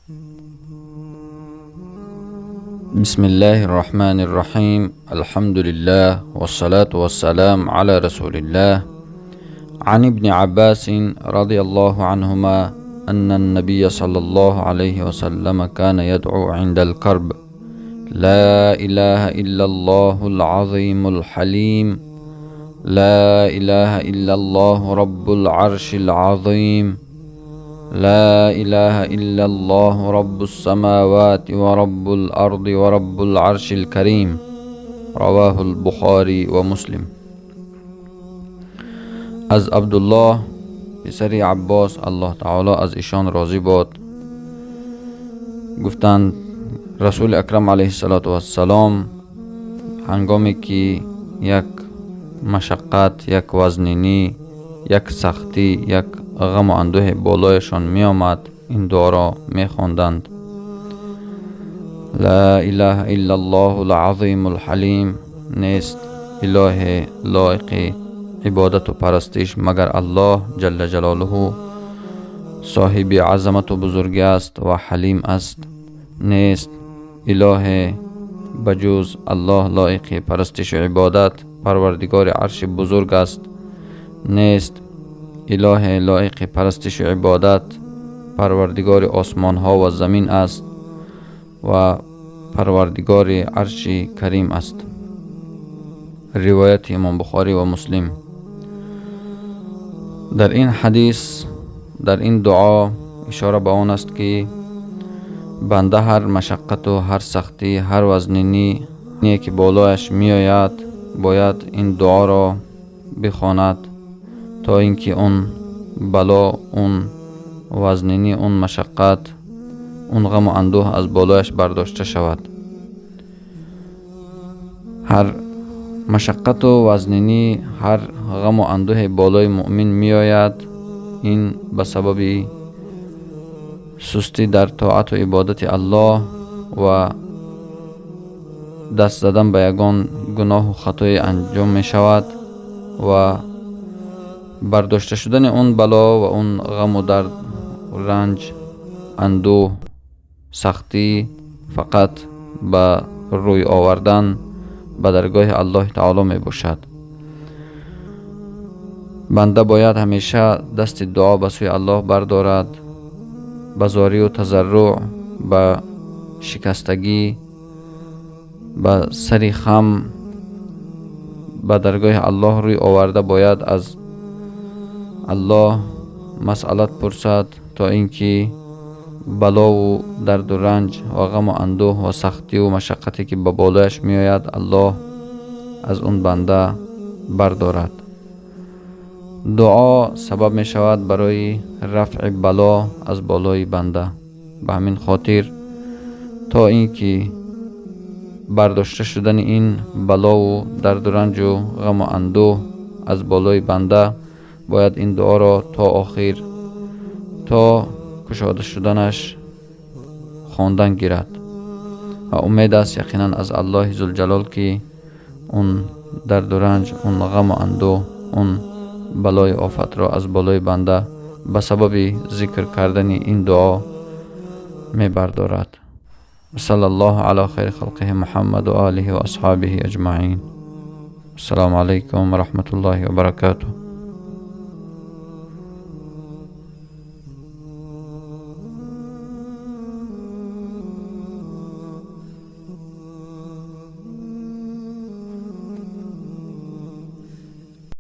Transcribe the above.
بسم الله الرحمن الرحيم. الحمد لله والصلاة والسلام على رسول الله. عن ابن عباس رضي الله عنهما أن النبي صلى الله عليه وسلم كان يدعو عند الكرب: لا إله إلا الله العظيم الحليم، لا إله إلا الله رب العرش العظيم، لا إله إلا الله رب السماوات ورب الأرض ورب العرش الكريم. رواه البخاري ومسلم. از عبدالله پسر عباس الله تعالی از ایشان راضی باد گفتند رسول اکرم علیه السلام هنگامی که یک مشقت، یک وزنینی، یک سختی، یک غم و اندوه بالایشان می آمد این دعا را می خواندند: لا اله الا الله العظیم الحلیم، نیست اله لایق عبادت و پرستش مگر الله جل جلاله، صاحب عظمت و بزرگی است و حلیم است. نیست اله بجوز الله لایق پرستش و عبادت، پروردگار عرش بزرگ است. نیست اله لایق پرستش و عبادت، پروردگار آسمان ها و زمین است و پروردگار عرش کریم است. روایت امام بخاری و مسلم. در این حدیث، در این دعا اشاره به آن است که بنده هر مشقت و هر سختی، هر وزنینی که بالایش می آید باید این دعا را بخواند تا اینکه اون بلا، اون وزنینی، اون مشقت، اون غم و اندوه از بالایش برداشته شود. هر مشقت و وزنینی، هر غم و اندوه بالای مؤمن می آید، این به سبب سستی در طاعت و عبادت الله و دست زدن به یگان گناه و خطای انجام می شود و برداشته شدن اون بلا و اون غم و درد و رنج، اندوه، سختی فقط به روی آوردن به درگاه الله تعالی می باشد. بنده باید همیشه دست دعا به سوی الله بردارد، به زاری و تضرع، به شکستگی، به سری خم به درگاه الله روی آورده باید از الله مسئلت پرسد تا اینکه بلا و درد و رنج و غم و اندوه و سختی و مشقتی که به بالایش می آید الله از اون بنده بردارد. دعا سبب می شود برای رفع بلا از بالای بنده. به همین خاطر تا اینکه برداشته شدن این بلا و درد و رنج و غم و اندوه از بالای بنده باید این دعا را تا آخر، تا کشاده شدنش خواندن گیرد و امید است یقینا از الله ذوالجلال که اون درد و رنج، اون غم و اندوه، اون بلای آفت را از بالای بنده به سبب ذکر کردن این دعا می بردارد. صلی الله علی خیر خلقه محمد و آله و اصحابه اجمعین. السلام علیکم و رحمت الله و برکاته.